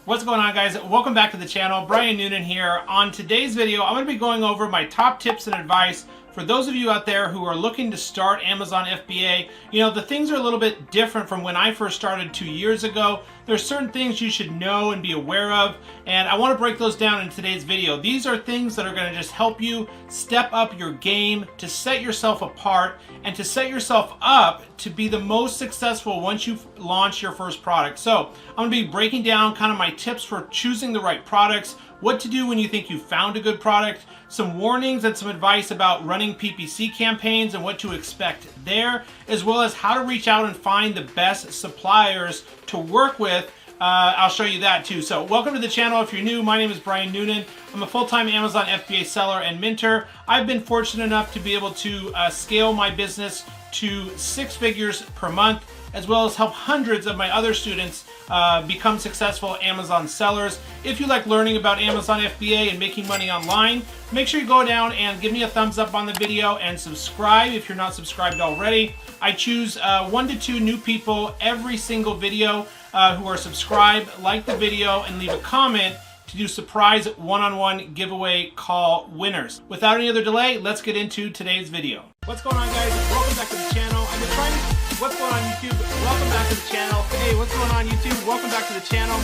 What's going on, guys? Welcome back to the channel. Brian Noonan here. On today's video, I'm going to be going over my top tips and advice for those of you out there who are looking to start Amazon FBA. You know, the things are a little bit different from when I first started 2 years ago. There's certain things you should know and be aware of, and I want to break those down in today's video. These are things that are going to just help you step up your game, to set yourself apart, and to set yourself up to be the most successful once you launch your first product. So I'm going to be breaking down kind of my tips for choosing the right products, what to do when you think you found a good product, some warnings and some advice about running PPC campaigns and what to expect there, as well as how to reach out and find the best suppliers to work with. I'll show you that too. So welcome to the channel. If you're new, my name is Brian Noonan. I'm a full-time Amazon FBA seller and mentor. I've been fortunate enough to be able to scale my business to 6 figures per month, as well as help hundreds of my other students become successful Amazon sellers. If you like learning about Amazon FBA and making money online, make sure you go down and give me a thumbs up on the video and subscribe if you're not subscribed already. I choose 1 to 2 new people every single video who are subscribed, like the video, and leave a comment to do surprise one-on-one giveaway call winners. Without any other delay, let's get into today's video. What's going on, guys? Welcome back to the channel. I've been trying to... What's going on, YouTube? Welcome back to the channel. Hey, what's going on, YouTube? Welcome back to the channel.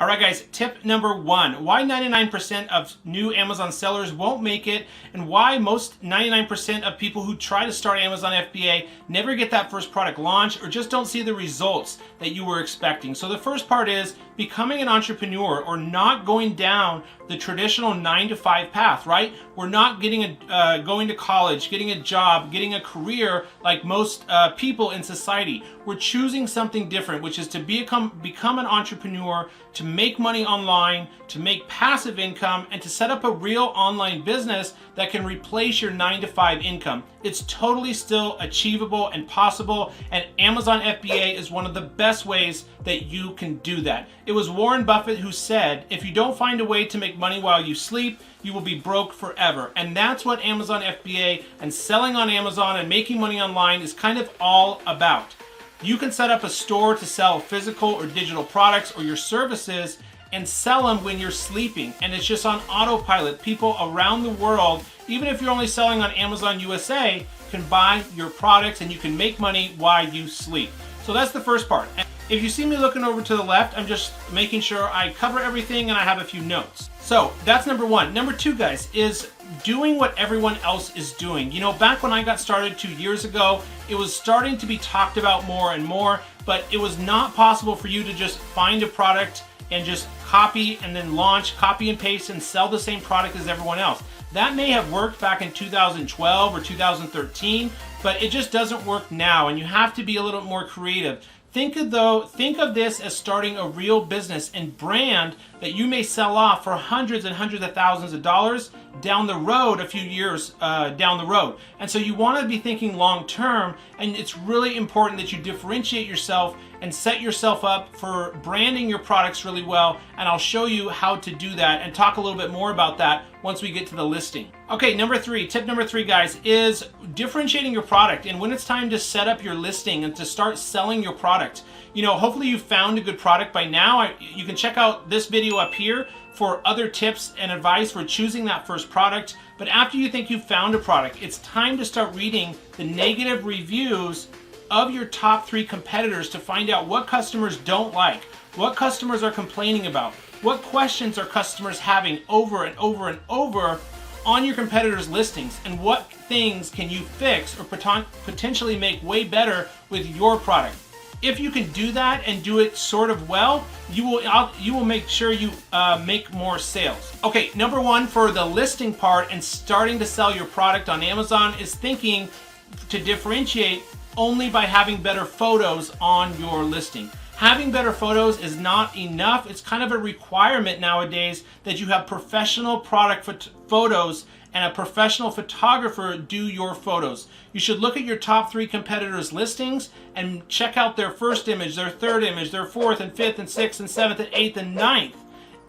All right, guys, tip number 1, why 99% of new Amazon sellers won't make it, and why most 99% of people who try to start Amazon FBA never get that first product launch or just don't see the results that you were expecting. So the first part is becoming an entrepreneur, or not going down the traditional 9-to-5 path, right? We're not getting going to college, getting a job, getting a career like most people in society. We're choosing something different, which is to become an entrepreneur, to make money online, to make passive income, and to set up a real online business that can replace your 9-to-5 income. It's totally still achievable and possible, and Amazon FBA is one of the best ways that you can do that. It was Warren Buffett who said, if you don't find a way to make money while you sleep, you will be broke forever. And that's what Amazon FBA and selling on Amazon and making money online is kind of all about. You can set up a store to sell physical or digital products or your services and sell them when you're sleeping, and it's just on autopilot. People around the world, even if you're only selling on Amazon USA, can buy your products and you can make money while you sleep. So that's the first part. And if you see me looking over to the left, I'm just making sure I cover everything and I have a few notes. So that's number 1. Number 2, guys, is doing what everyone else is doing. You know, back when I got started 2 years ago, it was starting to be talked about more and more, but it was not possible for you to just find a product and just copy and then launch, copy and paste, and sell the same product as everyone else. That may have worked back in 2012 or 2013, but it just doesn't work now, and you have to be a little more creative. Think of this as starting a real business and brand that you may sell off for hundreds and hundreds of thousands of dollars down the road, a few years down the road. And so you want to be thinking long term, and it's really important that you differentiate yourself and set yourself up for branding your products really well. And I'll show you how to do that and talk a little bit more about that once we get to the listing. Okay, tip number 3, guys, is differentiating your product. And when it's time to set up your listing and to start selling your product, you know, hopefully you found a good product by now. You can check out this video up here for other tips and advice for choosing that first product. But after you think you've found a product, it's time to start reading the negative reviews of your top 3 competitors to find out what customers don't like, what customers are complaining about, what questions are customers having over and over and over on your competitors' listings, and what things can you fix or potentially make way better with your product. If you can do that and do it sort of well, you will make sure you make more sales. Okay, number 1 for the listing part and starting to sell your product on Amazon is thinking to differentiate only by having better photos on your listing. Having better photos is not enough. It's kind of a requirement nowadays that you have professional product photos and a professional photographer do your photos. You should look at your top 3 competitors' listings and check out their first image, their third image, their 4th and 5th and 6th and 7th and 8th and 9th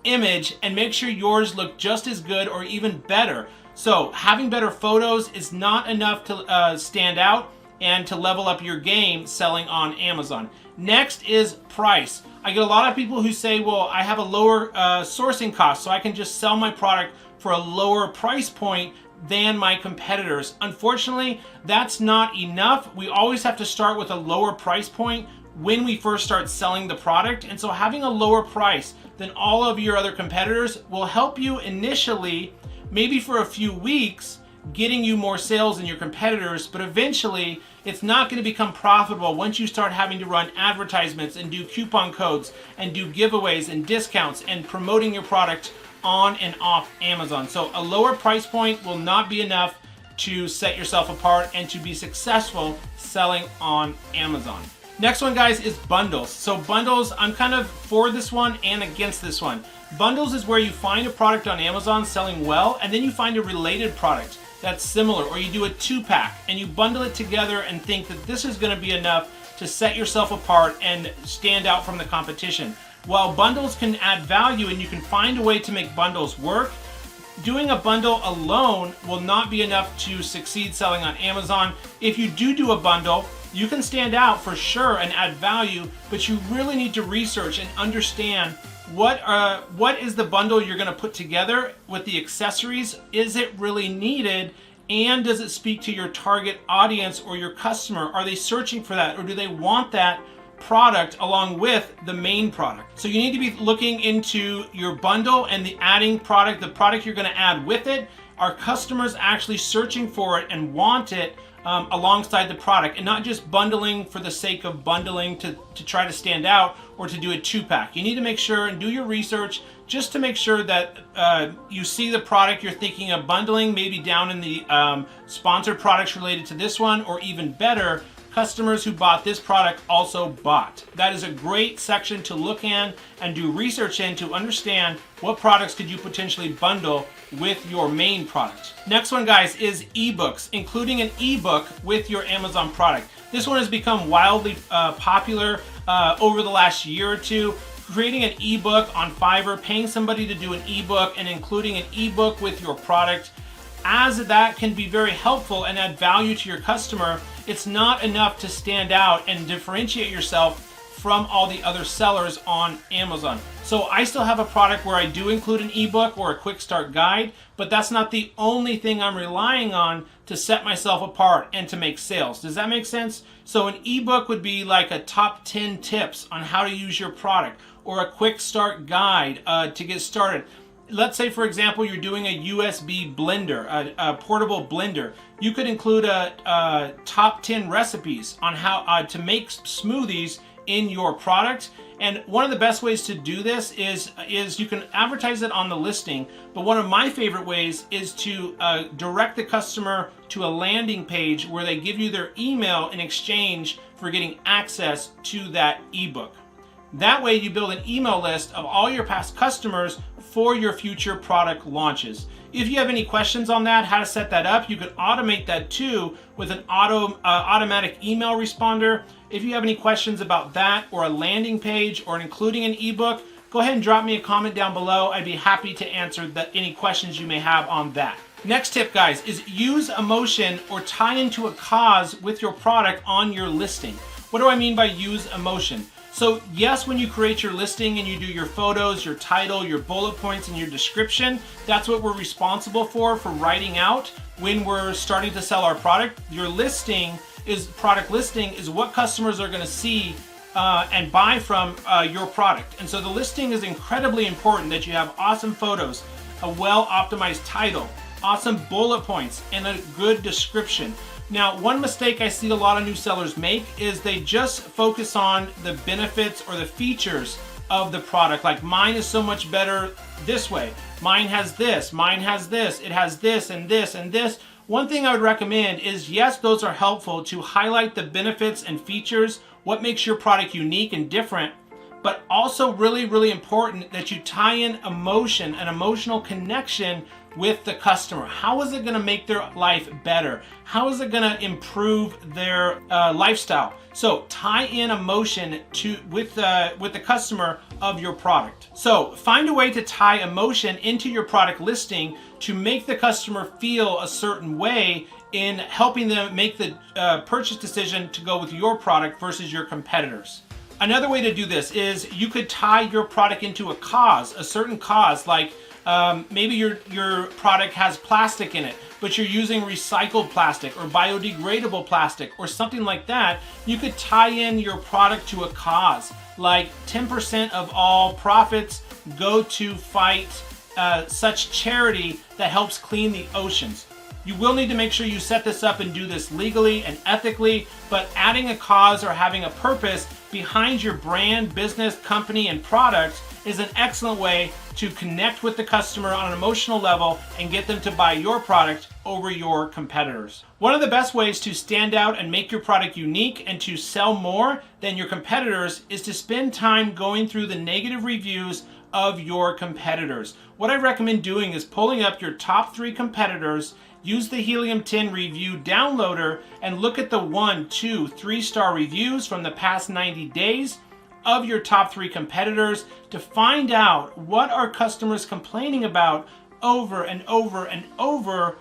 image, and make sure yours look just as good or even better. So having better photos is not enough to stand out and to level up your game selling on Amazon. Next is price. I get a lot of people who say, well, I have a lower sourcing cost, so I can just sell my product for a lower price point than my competitors. Unfortunately, that's not enough. We always have to start with a lower price point when we first start selling the product. And so having a lower price than all of your other competitors will help you initially, maybe for a few weeks, getting you more sales than your competitors, but eventually it's not going to become profitable once you start having to run advertisements and do coupon codes and do giveaways and discounts and promoting your product on and off Amazon. So a lower price point will not be enough to set yourself apart and to be successful selling on Amazon. Next one, guys, is bundles. So bundles, I'm kind of for this one and against this one. Bundles is where you find a product on Amazon selling well, and then you find a related product that's similar, or you do a 2-pack and you bundle it together and think that this is going to be enough to set yourself apart and stand out from the competition. While bundles can add value and you can find a way to make bundles work, doing a bundle alone will not be enough to succeed selling on Amazon. If you do a bundle, you can stand out for sure and add value, but you really need to research and understand what is the bundle you're going to put together with the accessories. Is it really needed? And does it speak to your target audience or your customer? Are they searching for that, or do they want that product along with the main product? So you need to be looking into your bundle and the adding product, the product you're going to add with it. Are customers actually searching for it and want it alongside the product, and not just bundling for the sake of bundling to try to stand out or to do a 2-pack. You need to make sure and do your research just to make sure that you see the product you're thinking of bundling, maybe down in the sponsored products related to this one, or even better, customers who bought this product also bought. That is a great section to look in and do research in to understand what products could you potentially bundle with your main product. Next one, guys, is ebooks, including an ebook with your Amazon product. This one has become wildly popular over the last year or two. Creating an ebook on Fiverr, paying somebody to do an ebook, and including an ebook with your product, as that can be very helpful and add value to your customer, it's not enough to stand out and differentiate yourself from all the other sellers on Amazon. So I still have a product where I do include an ebook or a quick start guide, but that's not the only thing I'm relying on to set myself apart and to make sales. Does that make sense? So an ebook would be like a top 10 tips on how to use your product, or a quick start guide to get started. Let's say, for example, you're doing a USB blender, a portable blender. You could include a top 10 recipes on how to make smoothies in your product. And one of the best ways to do this is you can advertise it on the listing, but one of my favorite ways is to direct the customer to a landing page where they give you their email in exchange for getting access to that ebook. That way you build an email list of all your past customers for your future product launches. If you have any questions on that, how to set that up, you can automate that too with an automatic email responder. If you have any questions about that, or a landing page, or including an ebook, go ahead and drop me a comment down below. I'd be happy to answer any questions you may have on that. Next tip, guys, is use emotion or tie into a cause with your product on your listing. What do I mean by use emotion? So yes, when you create your listing and you do your photos, your title, your bullet points, and your description, that's what we're responsible for writing out when we're starting to sell our product. Your product listing is what customers are going to see and buy from your product. And so the listing is incredibly important, that you have awesome photos, a well-optimized title, awesome bullet points, and a good description. Now, one mistake I see a lot of new sellers make is they just focus on the benefits or the features of the product. Like, mine is so much better this way. Mine has this, it has this and this and this. One thing I would recommend is, yes, those are helpful to highlight the benefits and features, what makes your product unique and different, but also really, really important that you tie in emotion, an emotional connection with the customer. How is it going to make their life better? How is it going to improve their lifestyle? So tie in emotion with the customer of your product. So find a way to tie emotion into your product listing to make the customer feel a certain way in helping them make the purchase decision to go with your product versus your competitors. Another way to do this is you could tie your product into a cause, a certain cause, like maybe your product has plastic in it, but you're using recycled plastic or biodegradable plastic or something like that. You could tie in your product to a cause, like 10% of all profits go to fight such charity that helps clean the oceans. You will need to make sure you set this up and do this legally and ethically, but adding a cause or having a purpose behind your brand, business, company, and product is an excellent way to connect with the customer on an emotional level and get them to buy your product over your competitors. One of the best ways to stand out and make your product unique and to sell more than your competitors is to spend time going through the negative reviews of your competitors. What I recommend doing is pulling up your top 3 competitors, use the Helium 10 review downloader, and look at the 1, 2, 3-star reviews from the past 90 days of your top 3 competitors to find out what are customers complaining about over and over and over,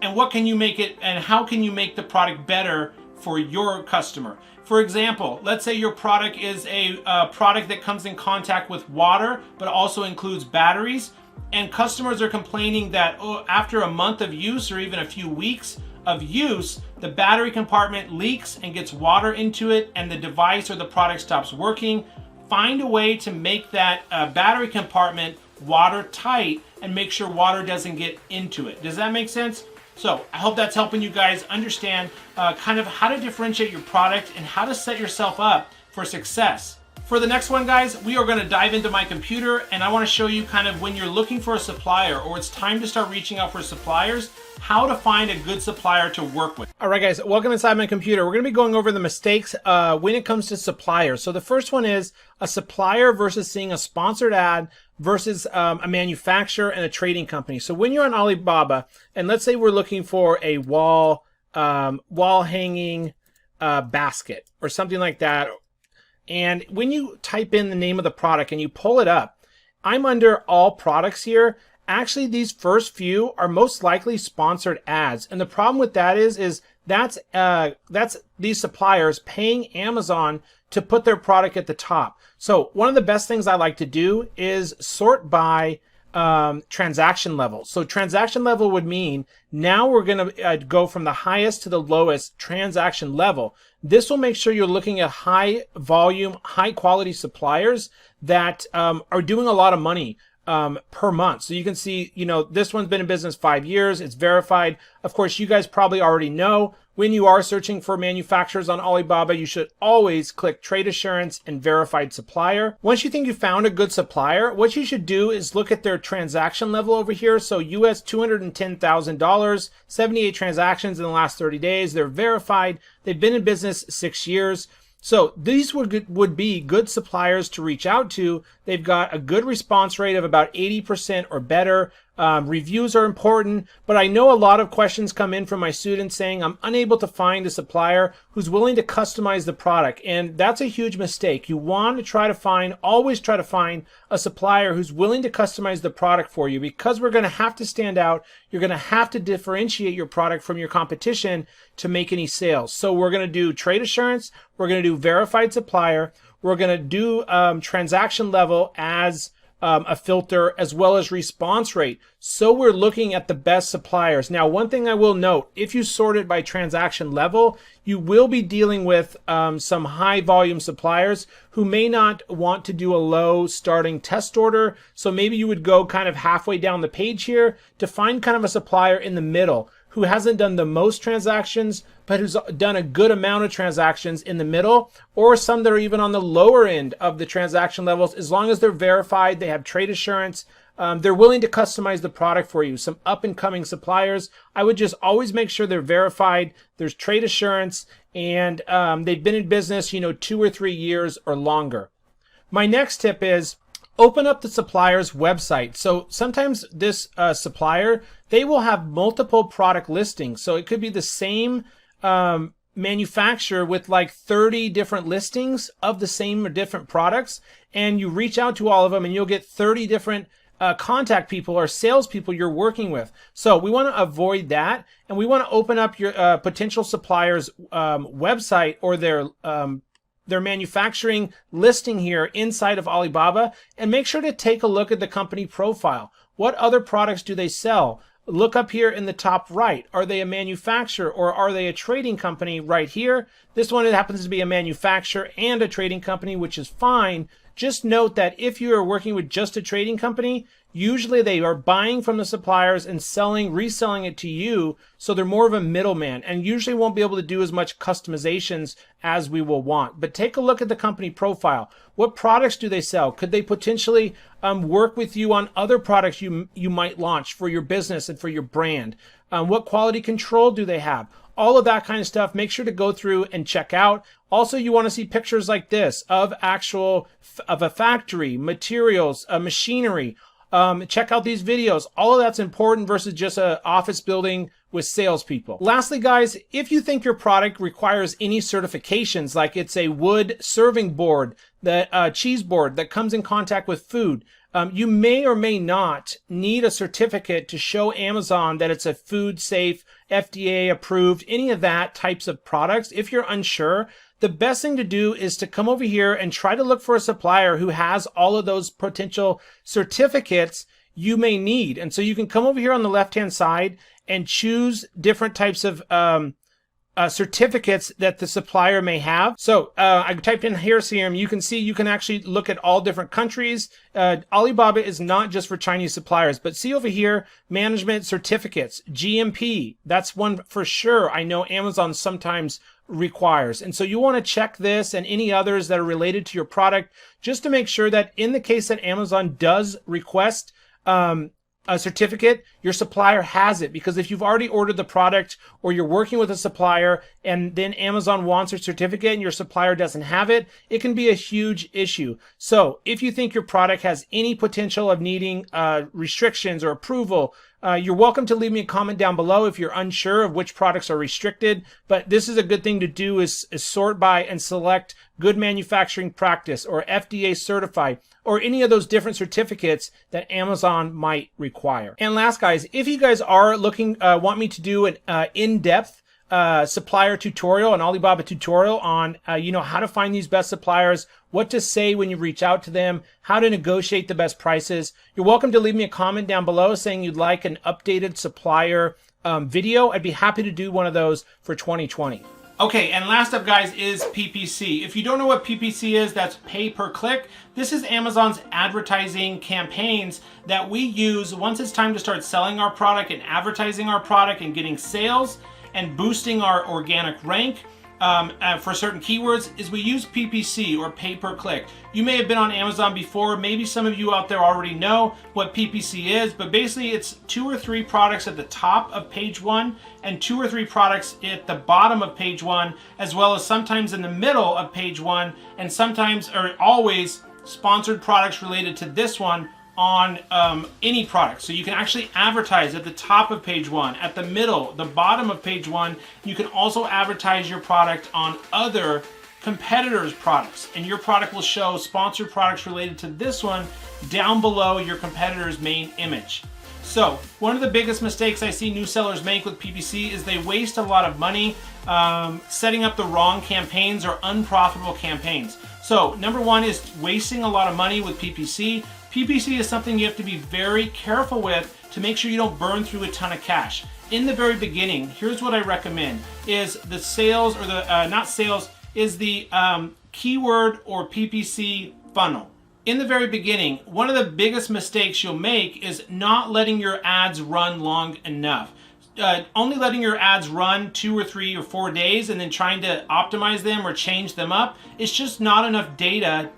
and what can you make it, and how can you make the product better for your customer. For example, let's say your product is a product that comes in contact with water but also includes batteries, and customers are complaining that after a month of use or even a few weeks of use, the battery compartment leaks and gets water into it and the device or the product stops working. Find a way to make that battery compartment watertight and make sure water doesn't get into it. Does that make sense? So I hope that's helping you guys understand kind of how to differentiate your product and how to set yourself up for success. For the next one, guys, we are going to dive into my computer, and I want to show you kind of when you're looking for a supplier or it's time to start reaching out for suppliers, how to find a good supplier to work with. All right, guys, welcome inside my computer. We're going to be going over the mistakes when it comes to suppliers. So the first one is a supplier versus seeing a sponsored ad versus a manufacturer and a trading company. So when you're on Alibaba, and let's say we're looking for a wall hanging basket or something like that, and when you type in the name of the product and you pull it up, I'm under all products here. Actually, these first few are most likely sponsored ads. And the problem with that is that's these suppliers paying Amazon to put their product at the top. So one of the best things I like to do is sort by transaction level. So transaction level would mean now we're going to go from the highest to the lowest transaction level. This will make sure you're looking at high volume, high quality suppliers that are doing a lot of money per month. So you can see, this one's been in business 5 years. It's verified. Of course, you guys probably already know when you are searching for manufacturers on Alibaba, you should always click trade assurance and verified supplier. Once you think you found a good supplier, what you should do is look at their transaction level over here. So US $210,000, 78 transactions in the last 30 days. They're verified. They've been in business 6 years. So these would be good suppliers to reach out to. They've got a good response rate of about 80% or better. Reviews are important, but I know a lot of questions come in from my students saying I'm unable to find a supplier who's willing to customize the product, and that's a huge mistake. You want to always try to find a supplier who's willing to customize the product for you, because we're going to have to stand out. You're going to have to differentiate your product from your competition to make any sales. So we're going to do trade assurance. We're going to do verified supplier. We're going to do transaction level as a filter, as well as response rate. So we're looking at the best suppliers. Now, one thing I will note, if you sort it by transaction level, you will be dealing with some high volume suppliers who may not want to do a low starting test order. So maybe you would go kind of halfway down the page here to find kind of a supplier in the middle who hasn't done the most transactions, but who's done a good amount of transactions in the middle, or some that are even on the lower end of the transaction levels. As long as they're verified, they have trade assurance, they're willing to customize the product for you. Some up and coming suppliers, I would just always make sure they're verified, there's trade assurance, and they've been in business, 2 or 3 years or longer. My next tip is open up the supplier's website. So sometimes this supplier, they will have multiple product listings. So it could be the same manufacturer with like 30 different listings of the same or different products. And you reach out to all of them and you'll get 30 different contact people or salespeople you're working with. So we want to avoid that. And we want to open up your potential supplier's website or their manufacturing listing here inside of Alibaba, and make sure to take a look at the company profile. What other products do they sell? Look up here in the top right. Are they a manufacturer or are they a trading company right here? This one, it happens to be a manufacturer and a trading company, which is fine. Just note that if you are working with just a trading company, usually they are buying from the suppliers and reselling it to you. So they're more of a middleman and usually won't be able to do as much customizations as we will want. But take a look at the company profile. What products do they sell? Could they potentially work with you on other products you might launch for your business and for your brand? What quality control do they have? All of that kind of stuff. Make sure to go through and check out. Also, you want to see pictures like this of a factory, materials, machinery. Check out these videos. All of that's important versus just an office building with salespeople. Lastly, guys, if you think your product requires any certifications, like it's a wood serving board, that cheese board that comes in contact with food, you may or may not need a certificate to show Amazon that it's a food safe, FBA approved, any of that types of products. If you're unsure, the best thing to do is to come over here and try to look for a supplier who has all of those potential certificates you may need. And so you can come over here on the left-hand side and choose different types of certificates that the supplier may have. So I typed in hair serum. You can see you can actually look at all different countries. Alibaba is not just for Chinese suppliers, but see over here, management certificates, GMP. That's one for sure. I know Amazon sometimes requires. And so you want to check this and any others that are related to your product just to make sure that in the case that Amazon does request a certificate, your supplier has it. Because if you've already ordered the product or you're working with a supplier and then Amazon wants a certificate and your supplier doesn't have it, it can be a huge issue. So if you think your product has any potential of needing restrictions or approval, you're welcome to leave me a comment down below if you're unsure of which products are restricted. But this is a good thing to do is sort by and select good manufacturing practice or FDA certified or any of those different certificates that Amazon might require. And last, guys, if you guys are looking, want me to do an in-depth supplier tutorial, an Alibaba tutorial on, how to find these best suppliers, what to say when you reach out to them, how to negotiate the best prices, you're welcome to leave me a comment down below saying you'd like an updated supplier video. I'd be happy to do one of those for 2020. Okay, and last up, guys, is PPC. If you don't know what PPC is, that's pay per click. This is Amazon's advertising campaigns that we use once it's time to start selling our product and advertising our product and getting sales and boosting our organic rank for certain keywords, is we use PPC or pay per click. You may have been on Amazon before. Maybe some of you out there already know what PPC is, but basically it's 2 or 3 products at the top of page 1 and 2 or 3 products at the bottom of page 1, as well as sometimes in the middle of page 1, and sometimes or always sponsored products related to this one on any product. So you can actually advertise at the top of page 1, at the middle, the bottom of page 1. You can also advertise your product on other competitors' products, and your product will show sponsored products related to this one down below your competitor's main image. So one of the biggest mistakes I see new sellers make with PPC is they waste a lot of money setting up the wrong campaigns or unprofitable campaigns. So number one is wasting a lot of money with PPC. PPC is something you have to be very careful with to make sure you don't burn through a ton of cash. In the very beginning, here's what I recommend, is the sales, or the, not sales, is the keyword or PPC funnel. In the very beginning, one of the biggest mistakes you'll make is not letting your ads run long enough. Only letting your ads run 2 or 3 or 4 days and then trying to optimize them or change them up, it's just not enough data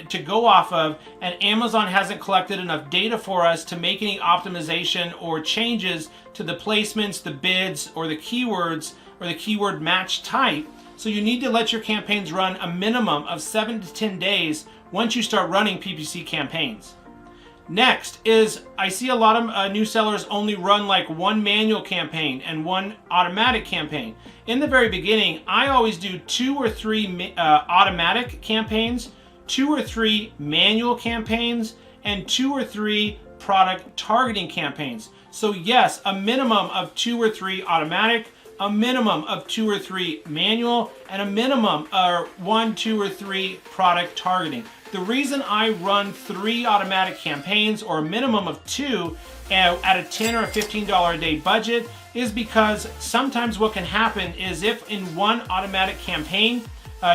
to go off of, and Amazon hasn't collected enough data for us to make any optimization or changes to the placements, the bids, or the keywords or the keyword match type. So you need to let your campaigns run a minimum of 7 to 10 days once you start running PPC campaigns. Next is, I see a lot of new sellers only run like one manual campaign and one automatic campaign. In the very beginning, I always do 2 or 3 automatic campaigns, 2 or 3 manual campaigns, and 2 or 3 product targeting campaigns. So yes, a minimum of 2 or 3 automatic, a minimum of 2 or 3 manual, and a minimum of 1, 2, or 3 product targeting. The reason I run 3 automatic campaigns, or a minimum of 2, at a $10 or a $15 a day budget is because sometimes what can happen is if in one automatic campaign,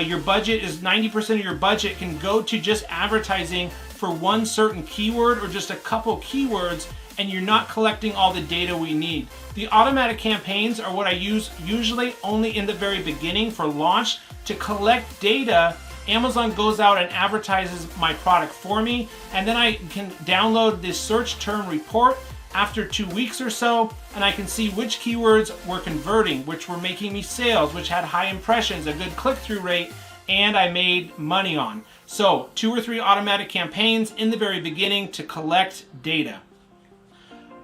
your budget is 90% of your budget can go to just advertising for one certain keyword or just a couple keywords, and you're not collecting all the data we need. The automatic campaigns are what I use usually only in the very beginning for launch to collect data. Amazon goes out and advertises my product for me, and then I can download this search term report after 2 weeks or so, and I can see which keywords were converting, which were making me sales, which had high impressions, a good click-through rate, and I made money on. So 2 or 3 automatic campaigns in the very beginning to collect data.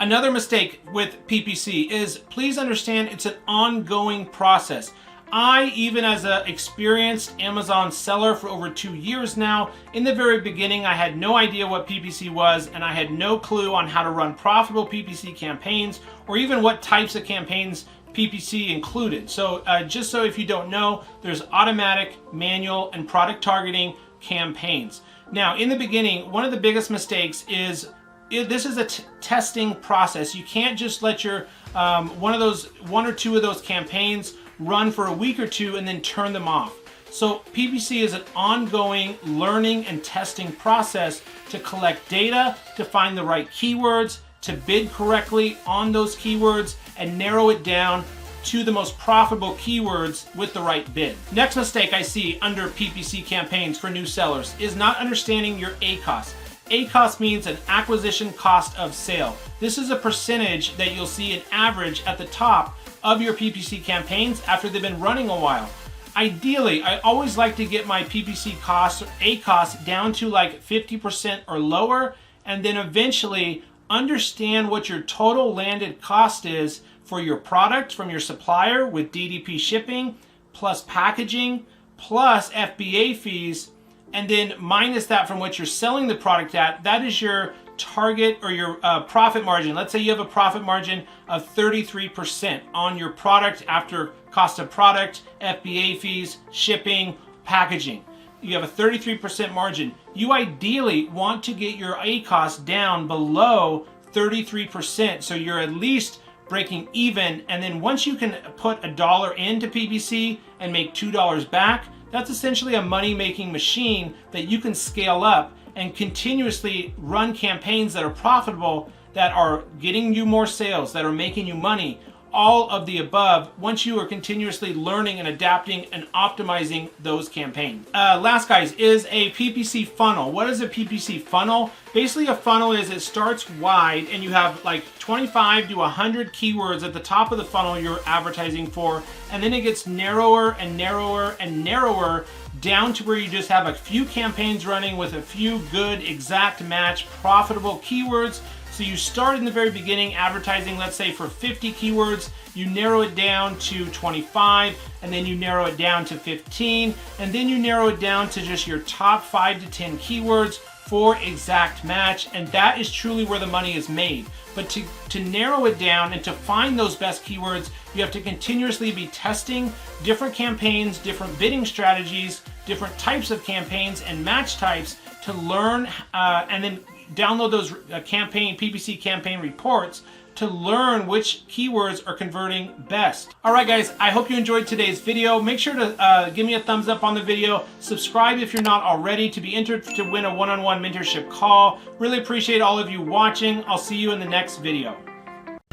Another mistake with PPC is, please understand, it's an ongoing process. I, even as an experienced Amazon seller for over 2 years now, in the very beginning I had no idea what PPC was, and I had no clue on how to run profitable PPC campaigns or even what types of campaigns PPC included. So just so if you don't know, there's automatic, manual, and product targeting campaigns. Now in the beginning, one of the biggest mistakes is this is a testing process. You can't just let your one or two of those campaigns run for a week or two and then turn them off. So PPC is an ongoing learning and testing process to collect data, to find the right keywords, to bid correctly on those keywords, and narrow it down to the most profitable keywords with the right bid. Next mistake I see under PPC campaigns for new sellers is not understanding your ACoS. ACoS means an acquisition cost of sale. This is a percentage that you'll see an average at the top of your PPC campaigns after they've been running a while. Ideally, I always like to get my PPC costs, or ACoS, down to like 50% or lower, and then eventually understand what your total landed cost is for your product from your supplier with DDP shipping, plus packaging, plus FBA fees, and then minus that from what you're selling the product at. That is your target or your profit margin. Let's say you have a profit margin of 33% on your product after cost of product, FBA fees, shipping, packaging. You have a 33% margin. You ideally want to get your ACoS down below 33%, so you're at least breaking even, and then once you can put $1 into PPC and make $2 back, that's essentially a money-making machine that you can scale up and continuously run campaigns that are profitable, that are getting you more sales, that are making you money, all of the above, once you are continuously learning and adapting and optimizing those campaigns. Last, guys, is a PPC funnel. What is a PPC funnel? Basically, a funnel is it starts wide and you have like 25 to 100 keywords at the top of the funnel you're advertising for, and then it gets narrower and narrower and narrower down to where you just have a few campaigns running with a few good, exact match, profitable keywords. So you start in the very beginning advertising, let's say for 50 keywords, you narrow it down to 25, and then you narrow it down to 15, and then you narrow it down to just your top 5 to 10 keywords for exact match, and that is truly where the money is made. But to narrow it down and to find those best keywords, you have to continuously be testing different campaigns, different bidding strategies, different types of campaigns and match types to learn, and then download those PPC campaign reports to learn which keywords are converting best. All right, guys, I hope you enjoyed today's video. Make sure to give me a thumbs up on the video. Subscribe if you're not already to be entered to win a one-on-one mentorship call. Really appreciate all of you watching. I'll see you in the next video.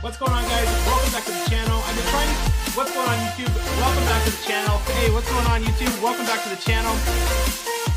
What's going on, guys? Welcome back to the channel. I've been trying. What's going on, YouTube? Welcome back to the channel. Hey, what's going on, YouTube? Welcome back to the channel.